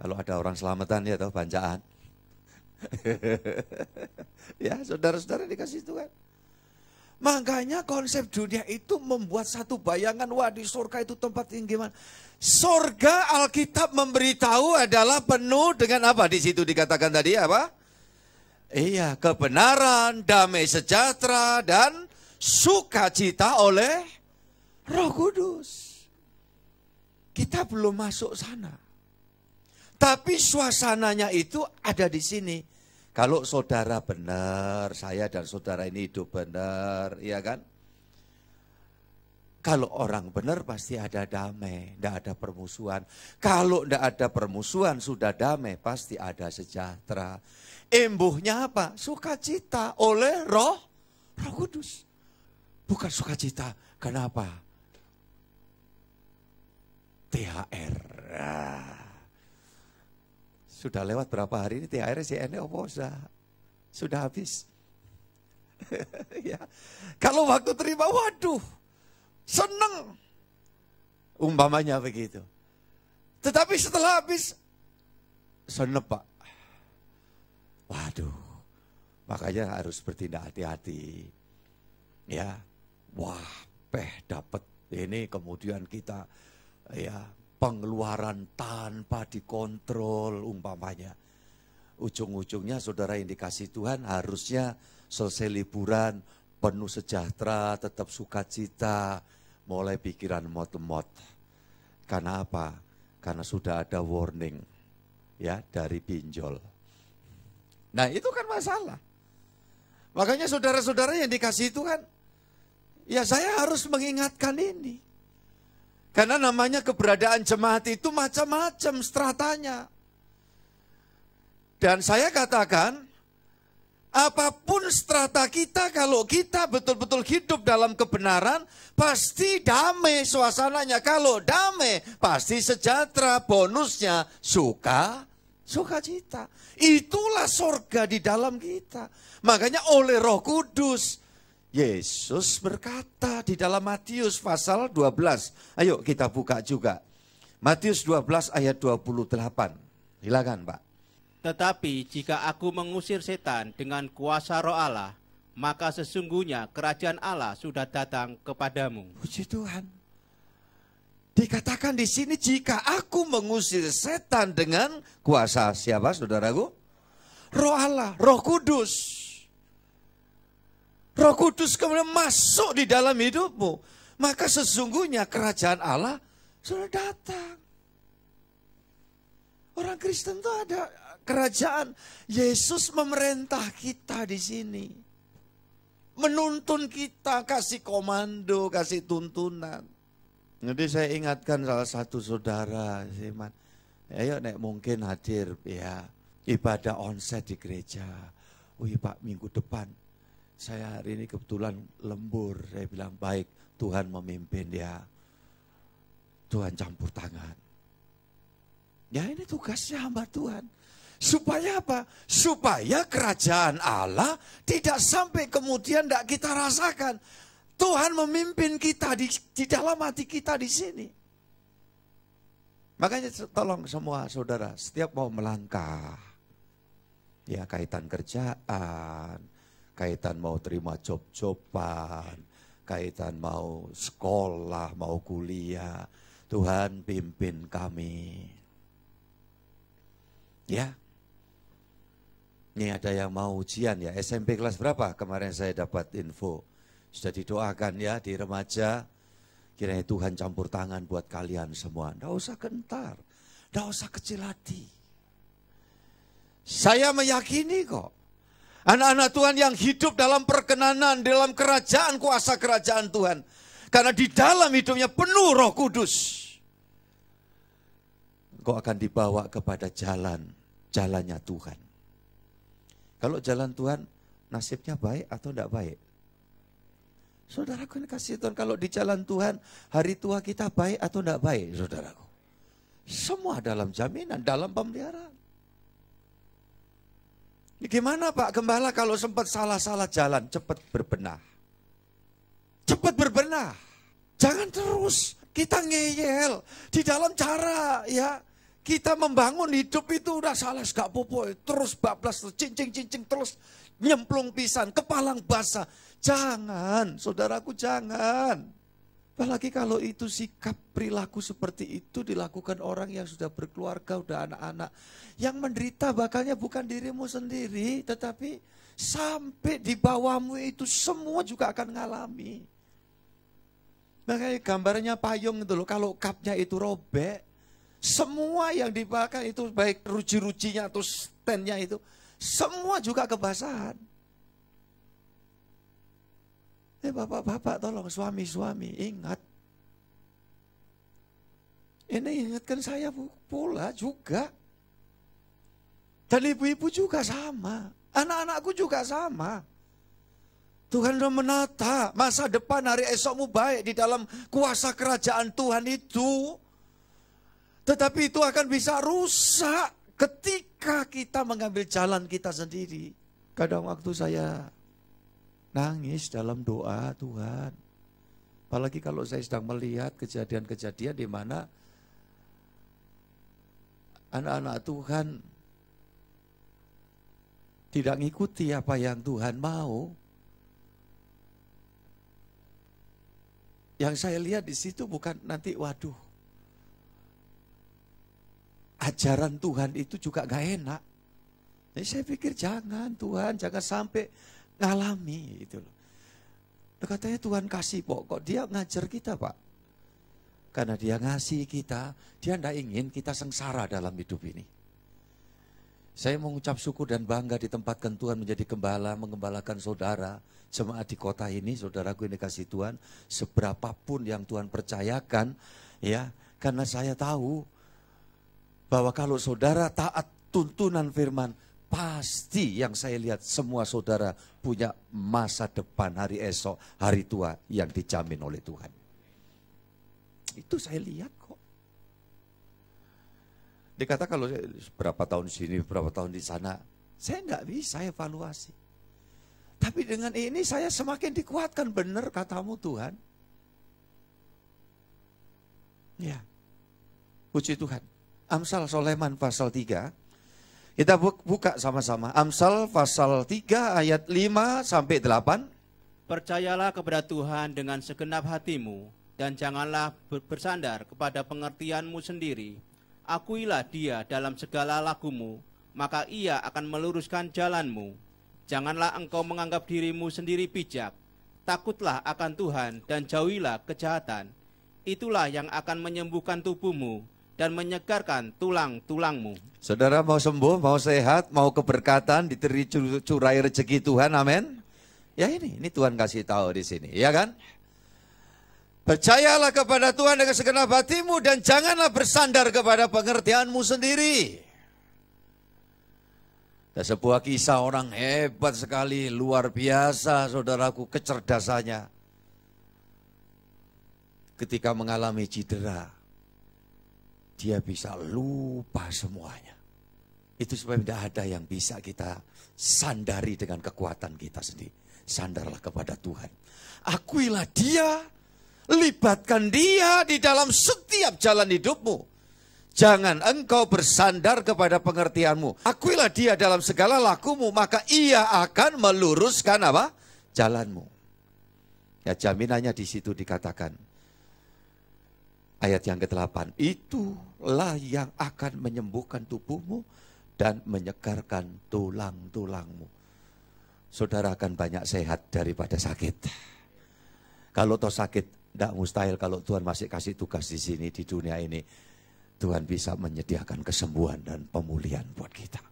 Kalau ada orang selamatan ya tahu bancaan. Ya saudara-saudara dikasih Tuhan. Makanya konsep dunia itu membuat satu bayangan, wah di surga itu tempat yang gimana. Surga Alkitab memberitahu adalah penuh dengan apa? Di situ dikatakan tadi apa? Iya, kebenaran, damai sejahtera, dan sukacita oleh Roh Kudus. Kita belum masuk sana. Tapi suasananya itu ada di sini. Kalau saudara benar, saya dan saudara ini hidup benar, ya kan? Kalau orang benar pasti ada damai, tidak ada permusuhan. Kalau tidak ada permusuhan, sudah damai, pasti ada sejahtera. Embuhnya apa? Sukacita oleh Roh Kudus. Bukan sukacita, kenapa? THR. Sudah lewat berapa hari ini THR si Ene apa sudah habis. Ya. Kalau waktu terima, waduh, seneng. Umpamanya begitu. Tetapi setelah habis, senep Pak. Waduh, makanya harus bertindak hati-hati. Ya, wah, dapat ini kemudian kita ya pengeluaran tanpa dikontrol umpamanya. Ujung-ujungnya saudara yang dikasih Tuhan harusnya selesai liburan penuh sejahtera, tetap sukacita, mulai pikiran lemot-lemot. Karena apa? Karena sudah ada warning ya dari pinjol. Nah itu kan masalah. Makanya saudara-saudara yang dikasih Tuhan, ya saya harus mengingatkan ini. Karena namanya keberadaan jemaat itu macam-macam stratanya. Dan saya katakan, Apapun strata kita, kalau kita betul-betul hidup dalam kebenaran, pasti damai suasananya. Kalau damai, pasti sejahtera. Bonusnya sukacita. Itulah sorga di dalam kita. Makanya oleh Roh Kudus, Yesus berkata di dalam Matius pasal 12. Ayo kita buka juga. Matius 12 ayat 28. Silakan Pak.
Tetapi jika aku mengusir setan dengan kuasa Roh Allah, maka sesungguhnya kerajaan Allah sudah datang kepadamu.
Puji Tuhan. Dikatakan di sini, jika aku mengusir setan dengan kuasa siapa, saudaraku? Roh Allah, Roh Kudus. Roh Kudus kemudian masuk di dalam hidupmu, maka sesungguhnya kerajaan Allah sudah datang. Orang Kristen itu ada kerajaan. Yesus memerintah kita di sini. Menuntun kita, kasih komando, kasih tuntunan. Jadi saya ingatkan salah satu saudara, Siman, ayo nek mungkin hadir ya ibadah onsite di gereja. Oh iya Pak, minggu depan saya hari ini kebetulan lembur. Saya bilang baik, Tuhan memimpin ya. Tuhan campur tangan. Ya ini tugasnya hamba Tuhan. Supaya apa? Supaya kerajaan Allah tidak sampai kemudian tidak kita rasakan. Tuhan memimpin kita di dalam hati kita di sini. Makanya tolong semua saudara, setiap mau melangkah, ya kaitan kerjaan, kaitan mau terima job-joban, kaitan mau sekolah, mau kuliah, Tuhan pimpin kami. Ya, ini ada yang mau ujian ya, SMP kelas berapa? Kemarin saya dapat info, sudah didoakan ya di remaja. Kiranya Tuhan campur tangan buat kalian semua. Tidak usah gentar, tidak usah kecil hati. Saya meyakini kok, anak-anak Tuhan yang hidup dalam perkenanan, dalam kerajaan, kuasa kerajaan Tuhan. Karena di dalam hidupnya penuh Roh Kudus. Kau akan dibawa kepada jalannya Tuhan. Kalau jalan Tuhan, nasibnya baik atau tidak baik? Saudaraku ini kasih Tuhan, kalau di jalan Tuhan, hari tua kita baik atau tidak baik, saudaraku? Semua dalam jaminan, dalam pemeliharaan. Gimana Pak Gembala kalau sempat salah-salah jalan, cepat berbenah. Cepat berbenah. Jangan terus kita ngeyel di dalam cara ya. Kita membangun hidup itu udah salah, gak popo, terus bablas, cincing-cincing, terus nyemplung pisan, kepalang basah. Jangan, saudaraku jangan. Apalagi kalau itu sikap perilaku seperti itu dilakukan orang yang sudah berkeluarga, udah anak-anak. Yang menderita bakalnya bukan dirimu sendiri, tetapi sampai di bawahmu itu semua juga akan ngalami. Makanya gambarnya payung itu loh, kalau kapnya itu robek, semua yang dibakar itu baik ruci-rucinya atau standnya itu, semua juga kebasahan. Bapak-bapak tolong, suami-suami ingat. Ini ingatkan saya pula juga. Dan ibu-ibu juga sama. Anak-anakku juga sama. Tuhan sudah menata masa depan hari esokmu baik di dalam kuasa kerajaan Tuhan itu. Tetapi itu akan bisa rusak ketika kita mengambil jalan kita sendiri. Kadang waktu saya nangis dalam doa Tuhan. Apalagi kalau saya sedang melihat kejadian-kejadian di mana anak-anak Tuhan tidak mengikuti apa yang Tuhan mau. Yang saya lihat di situ bukan nanti waduh, ajaran Tuhan itu juga gak enak. Jadi saya pikir jangan Tuhan, jangan sampai ngalami itu loh. Katanya Tuhan kasih kok dia ngajar kita Pak. Karena dia ngasih kita, dia tidak ingin kita sengsara dalam hidup ini. Saya mengucap syukur dan bangga ditempatkan Tuhan menjadi gembala, mengembalakan saudara, jemaat di kota ini, saudaraku ini kasih Tuhan, seberapapun yang Tuhan percayakan, ya, karena saya tahu bahwa kalau saudara taat tuntunan firman, pasti yang saya lihat semua saudara punya masa depan, hari esok, hari tua yang dijamin oleh Tuhan. Itu saya lihat kok. Dikata kalau berapa tahun di sini, berapa tahun di sana, saya nggak bisa evaluasi. Tapi dengan ini saya semakin dikuatkan, benar katamu Tuhan. Ya, puji Tuhan. Amsal Soleman pasal 3. Kita buka sama-sama. Amsal pasal 3 ayat 5 sampai 8.
Percayalah kepada Tuhan dengan segenap hatimu, dan janganlah bersandar kepada pengertianmu sendiri. Akuilah Dia dalam segala lakumu, maka Ia akan meluruskan jalanmu. Janganlah engkau menganggap dirimu sendiri bijak. Takutlah akan Tuhan dan jauhilah kejahatan. Itulah yang akan menyembuhkan tubuhmu dan menyegarkan tulang-tulangmu.
Saudara mau sembuh, mau sehat, mau keberkatan, dicurai rezeki Tuhan, amin. Ya ini Tuhan kasih tahu di sini, ya kan? Percayalah kepada Tuhan dengan segenap hatimu dan janganlah bersandar kepada pengertianmu sendiri. Ada sebuah kisah orang hebat sekali, luar biasa saudaraku kecerdasannya. Ketika mengalami cedera, dia bisa lupa semuanya. Itu sebab tidak ada yang bisa kita sandari dengan kekuatan kita sendiri. Sandarlah kepada Tuhan. Akuilah Dia, libatkan Dia di dalam setiap jalan hidupmu. Jangan engkau bersandar kepada pengertianmu. Akuilah Dia dalam segala lakumu, maka Ia akan meluruskan apa? Jalanmu. Ya, jaminannya di situ dikatakan. Ayat yang ke-8, itulah yang akan menyembuhkan tubuhmu dan menyegarkan tulang-tulangmu. Saudara akan banyak sehat daripada sakit. Kalau toh sakit, tidak mustahil kalau Tuhan masih kasih tugas di sini, di dunia ini. Tuhan bisa menyediakan kesembuhan dan pemulihan buat kita.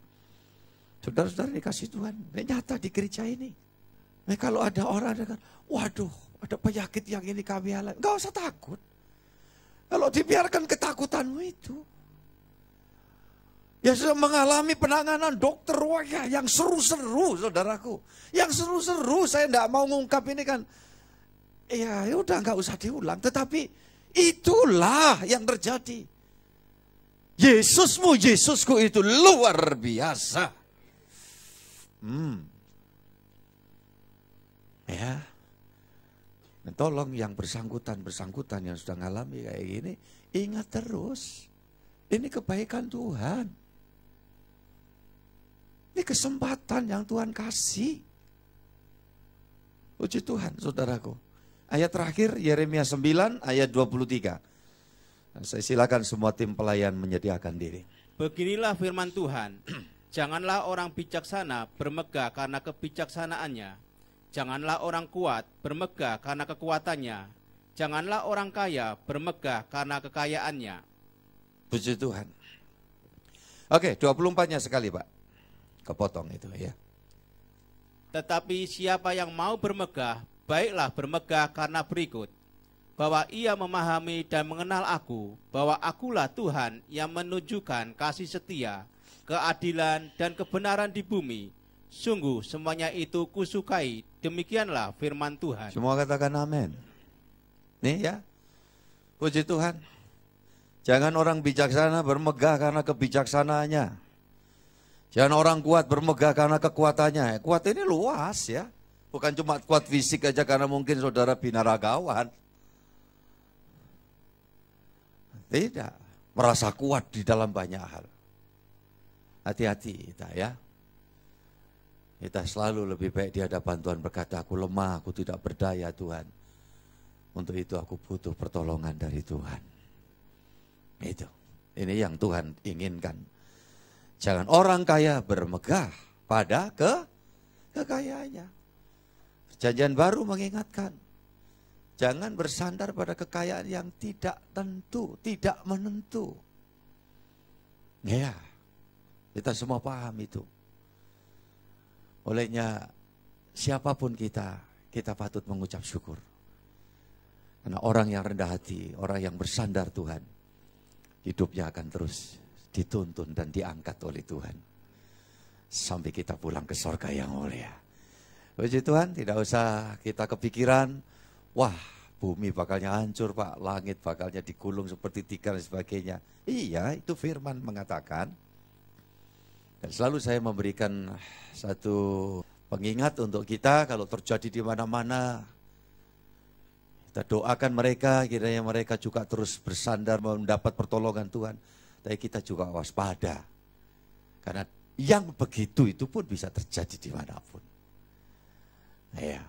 Saudara-saudara dikasih Tuhan, nyata di gereja ini. Nah, kalau ada orang dengan, waduh, ada penyakit yang ini kami alami, nggak usah takut. Kalau dibiarkan ketakutanmu itu. Ya sudah mengalami penanganan dokter yang seru-seru saudaraku. Yang seru-seru, saya tidak mau ngungkap ini kan. Ya udah nggak usah diulang. Tetapi itulah yang terjadi. Yesusmu, Yesusku itu luar biasa. Ya. Dan tolong yang bersangkutan yang sudah ngalami kayak gini, ingat terus, ini kebaikan Tuhan. Ini kesempatan yang Tuhan kasih. Puji Tuhan, saudaraku. Ayat terakhir, Yeremia 9, ayat 23. Nah, saya silakan semua tim pelayan menyediakan diri.
Beginilah firman Tuhan, janganlah orang bijaksana bermegah karena kebijaksanaannya. Janganlah orang kuat bermegah karena kekuatannya. Janganlah orang kaya bermegah karena kekayaannya.
Puji Tuhan. Oke, 24-nya sekali Pak. Kepotong itu ya.
Tetapi siapa yang mau bermegah, baiklah bermegah karena berikut. Bahwa ia memahami dan mengenal aku, bahwa akulah Tuhan yang menunjukkan kasih setia, keadilan dan kebenaran di bumi. Sungguh semuanya itu kusukai, demikianlah firman Tuhan.
Semua katakan amin. Nih ya, puji Tuhan. Jangan orang bijaksana bermegah karena kebijaksanaannya. Jangan orang kuat bermegah karena kekuatannya. Kuat ini luas ya. Bukan cuma kuat fisik aja karena mungkin saudara binaragawan. Tidak, merasa kuat di dalam banyak hal. Hati-hati kita ya. Kita selalu lebih baik di hadapan Tuhan berkata, aku lemah, aku tidak berdaya Tuhan. Untuk itu aku butuh pertolongan dari Tuhan. Itu. Ini yang Tuhan inginkan. Jangan orang kaya bermegah pada kekayaannya. Perjanjian baru mengingatkan. Jangan bersandar pada kekayaan yang tidak tentu, tidak menentu. Ya, kita semua paham itu. Olehnya siapapun kita patut mengucap syukur. Karena orang yang rendah hati, orang yang bersandar Tuhan, hidupnya akan terus dituntun dan diangkat oleh Tuhan. sampai kita pulang ke surga yang mulia. Puji Tuhan, tidak usah kita kepikiran, wah bumi bakalnya hancur Pak, langit bakalnya digulung seperti tikar dan sebagainya. Iya, itu firman mengatakan. Dan selalu saya memberikan satu pengingat untuk kita kalau terjadi di mana-mana. Kita doakan mereka, kiranya mereka juga terus bersandar mendapat pertolongan Tuhan. Tapi kita juga waspada. Karena yang begitu itu pun bisa terjadi dimanapun. Ya,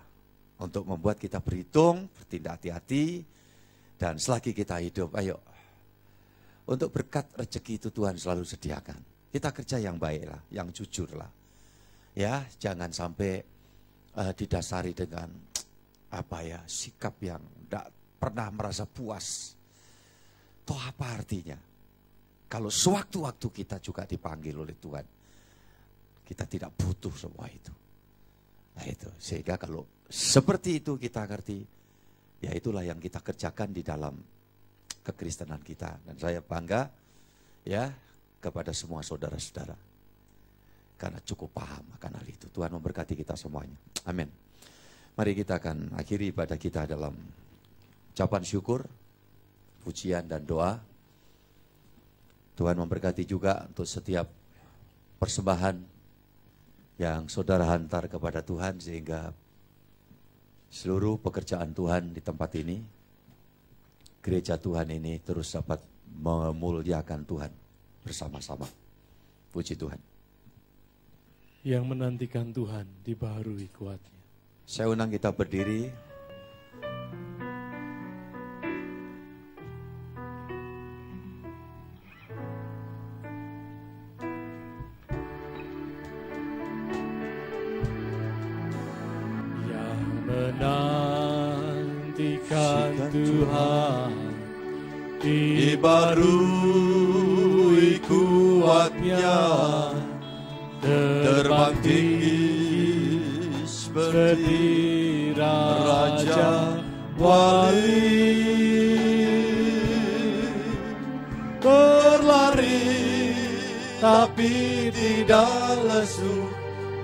untuk membuat kita berhitung, bertindak hati-hati. Dan selagi kita hidup, ayo. Untuk berkat rezeki itu Tuhan selalu sediakan. Kita kerja yang baiklah, yang jujurlah. Ya, jangan sampai didasari dengan sikap yang tidak pernah merasa puas. Toh apa artinya? Kalau sewaktu-waktu kita juga dipanggil oleh Tuhan, kita tidak butuh semua itu. Nah itu, sehingga kalau seperti itu kita ngerti, ya itulah yang kita kerjakan di dalam kekristenan kita. Dan saya bangga ya kepada semua saudara-saudara. Karena cukup paham akan hal itu. Tuhan memberkati kita semuanya. Amin. Mari kita akan akhiri ibadah kita dalam ucapan syukur, pujian dan doa. Tuhan memberkati juga untuk setiap persembahan yang saudara hantar kepada Tuhan sehingga seluruh pekerjaan Tuhan di tempat ini, gereja Tuhan ini terus dapat memuliakan Tuhan bersama-sama. Puji Tuhan.
Yang menantikan Tuhan dibaharui kuatnya.
Saya undang kita berdiri.
Yang menantikan Tuhan dibaharui kuatnya, terbang tinggi seperti Raja Wali, berlari tapi tidak lesu,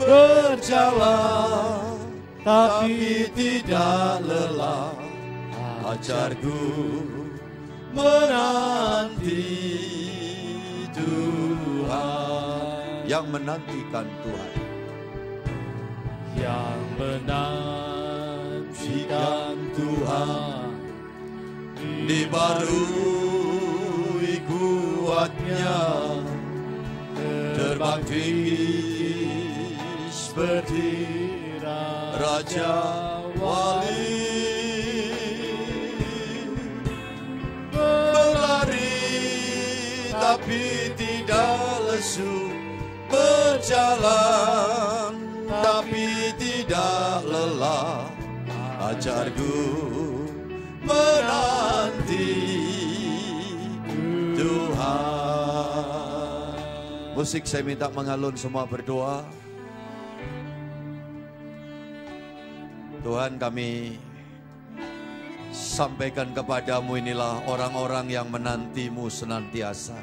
berjalan tapi tidak lelah. Ajarku menanti Tuhan.
Yang menantikan Tuhan,
yang menantikan Tuhan dibaharui kuatnya, terbang tinggi seperti Raja Wali, berlari tapi tidak lesu, berjalan tapi tidak lelah. Ajarku menanti Tuhan.
musik saya minta mengalun semua berdoa. Tuhan, kami sampaikan kepadamu, inilah orang-orang yang menantimu senantiasa.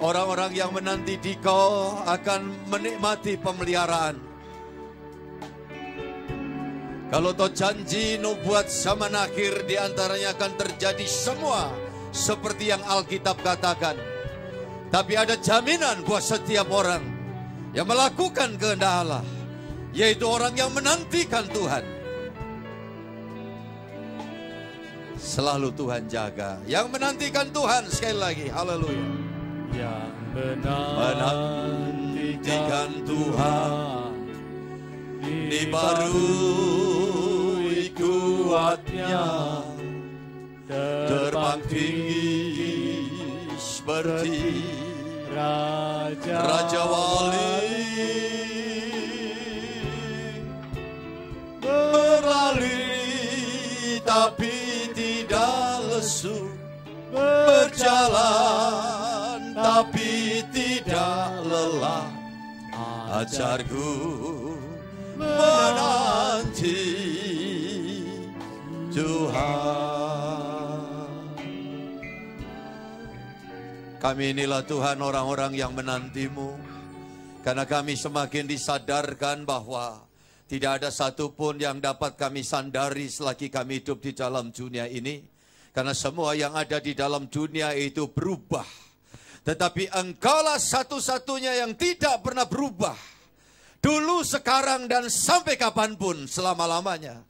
Orang-orang yang menanti di Kau akan menikmati pemeliharaan. Kalau Kau janji nubuat zaman akhir, di antaranya akan terjadi semua seperti yang Alkitab katakan. Tapi ada jaminan buat setiap orang yang melakukan kehendak Allah, yaitu orang yang menantikan Tuhan. Selalu Tuhan jaga. Yang menantikan Tuhan, sekali lagi, haleluya.
Yang menantikan Tuhan dibaharui kuatnya, terbang tinggi seperti Raja Wali, berlari tapi tidak lesu, berjalan tapi tidak lelah. Ajarku menanti Tuhan.
Kami inilah Tuhan orang-orang yang menanti-Mu, karena kami semakin disadarkan bahwa tidak ada satupun yang dapat kami sandari selagi kami hidup di dalam dunia ini. Karena semua yang ada di dalam dunia itu berubah. Tetapi Engkaulah satu-satunya yang tidak pernah berubah. Dulu, sekarang, dan sampai kapanpun, selama-lamanya.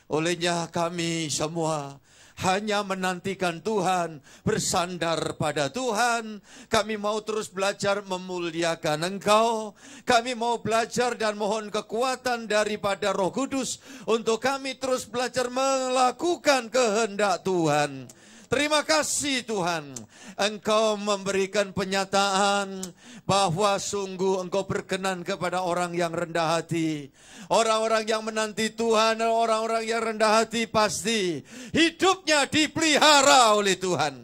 Olehnya kami semua hanya menantikan Tuhan, bersandar pada Tuhan. Kami mau terus belajar memuliakan Engkau. Kami mau belajar dan mohon kekuatan daripada Roh Kudus untuk kami terus belajar melakukan kehendak Tuhan. Terima kasih Tuhan, Engkau memberikan penyataan bahwa sungguh Engkau berkenan kepada orang yang rendah hati. Orang-orang yang menanti Tuhan, orang-orang yang rendah hati pasti hidupnya dipelihara oleh Tuhan.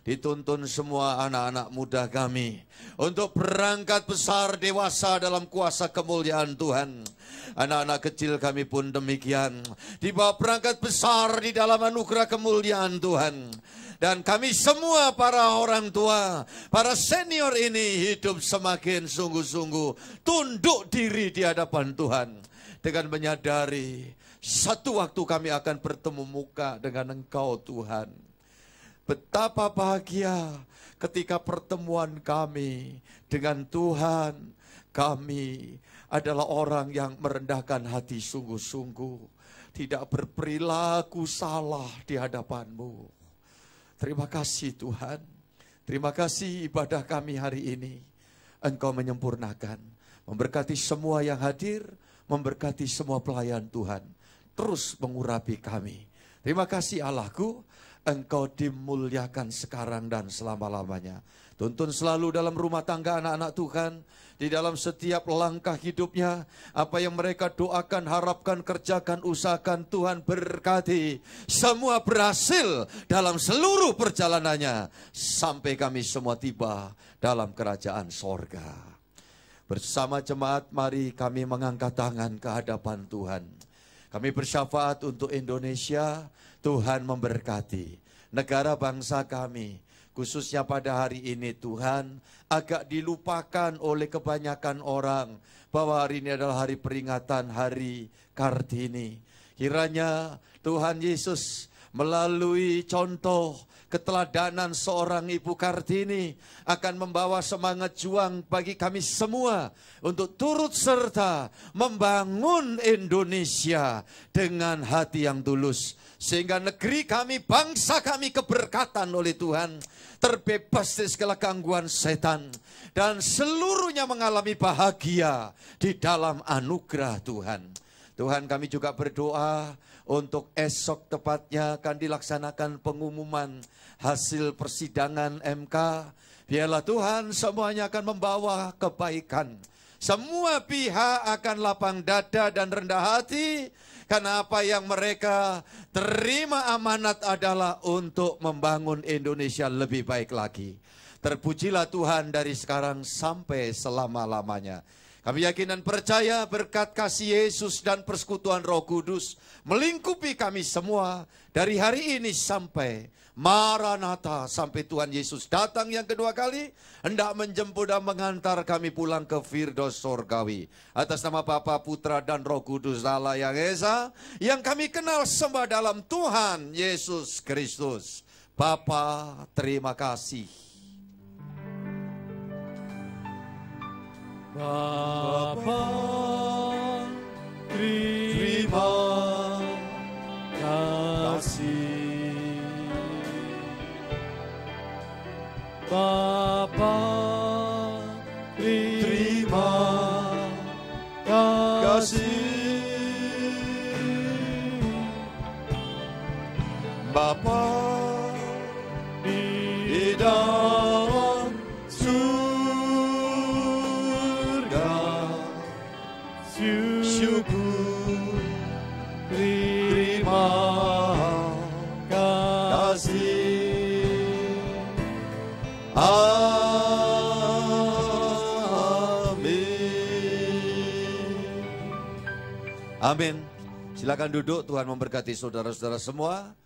Dituntun semua anak-anak muda kami untuk berangkat besar dewasa dalam kuasa kemuliaan Tuhan. Anak-anak kecil kami pun demikian, dibawa berangkat besar di dalam anugerah kemuliaan Tuhan. Dan kami semua para orang tua, para senior ini hidup semakin sungguh-sungguh tunduk diri di hadapan Tuhan. Dengan menyadari satu waktu kami akan bertemu muka dengan Engkau Tuhan. Betapa bahagia ketika pertemuan kami dengan Tuhan. Kami adalah orang yang merendahkan hati sungguh-sungguh. Tidak berperilaku salah di hadapan-Mu. Terima kasih Tuhan. Terima kasih ibadah kami hari ini. Engkau menyempurnakan. Memberkati semua yang hadir. Memberkati semua pelayan Tuhan. Terus mengurapi kami. Terima kasih Allahku. Engkau dimuliakan sekarang dan selama-lamanya. Tuntun selalu dalam rumah tangga anak-anak Tuhan. Di dalam setiap langkah hidupnya, apa yang mereka doakan, harapkan, kerjakan, usahakan, Tuhan berkati. Semua berhasil dalam seluruh perjalanannya. Sampai kami semua tiba dalam kerajaan sorga. Bersama jemaat, mari kami mengangkat tangan ke hadapan Tuhan. Kami bersyafaat untuk Indonesia, Tuhan memberkati. Negara bangsa kami, khususnya pada hari ini Tuhan, agak dilupakan oleh kebanyakan orang bahwa hari ini adalah hari peringatan Hari Kartini. Kiranya Tuhan Yesus melalui contoh keteladanan seorang Ibu Kartini akan membawa semangat juang bagi kami semua untuk turut serta membangun Indonesia dengan hati yang tulus. Sehingga negeri kami, bangsa kami keberkatan oleh Tuhan. Terbebas dari segala gangguan setan. Dan seluruhnya mengalami bahagia di dalam anugerah Tuhan. Tuhan, kami juga berdoa untuk esok tepatnya akan dilaksanakan pengumuman hasil persidangan MK. Biarlah Tuhan semuanya akan membawa kebaikan. Semua pihak akan lapang dada dan rendah hati. Karena apa yang mereka terima amanat adalah untuk membangun Indonesia lebih baik lagi. Terpujilah Tuhan dari sekarang sampai selama-lamanya. Kami yakin dan percaya berkat kasih Yesus dan persekutuan Roh Kudus melingkupi kami semua dari hari ini sampai Maranatha, sampai Tuhan Yesus datang yang kedua kali, hendak menjemput dan mengantar kami pulang ke Firdaus Sorgawi. Atas nama Bapa, Putra, dan Roh Kudus Allah yang Esa, yang kami kenal sembah dalam Tuhan Yesus Kristus. Bapa, terima kasih.
Bapa, terima kasih. Bapa, terima kasih.
Bapa
di dalam surga, syukur, terima kasih.
Amin. Silakan duduk, Tuhan memberkati saudara-saudara semua.